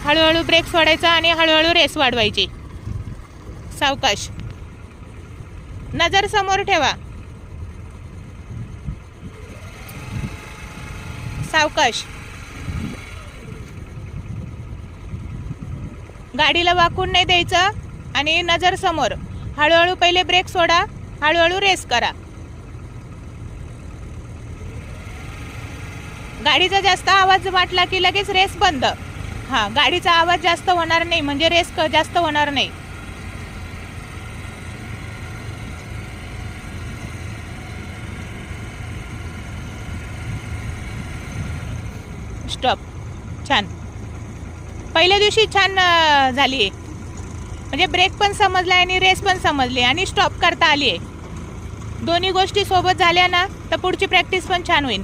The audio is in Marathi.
हळूहळू ब्रेक सोडायचा आणि हळूहळू रेस वाढवायची. सावकाश. नजर समोर ठेवा. सावकाश. गाडीला वाकून नाही द्यायचं आणि नजर समोर. हळूहळू पहिले ब्रेक सोडा, हळूहळू रेस करा. गाडीचा जास्त आवाज वाटला की लगेच रेस बंद. गाडीचा आवाज जास्त होणार नाही म्हणजे रेस जास्त होणार नाही. स्टॉप. छान. पहिल्या दिवशी छान झाली आहे, म्हणजे ब्रेक पण समजला आणि रेस पण समजली आणि स्टॉप करता आली आहे. दोन्ही गोष्टी सोबत झाल्या ना तर पुढची प्रॅक्टिस पण छान होईल.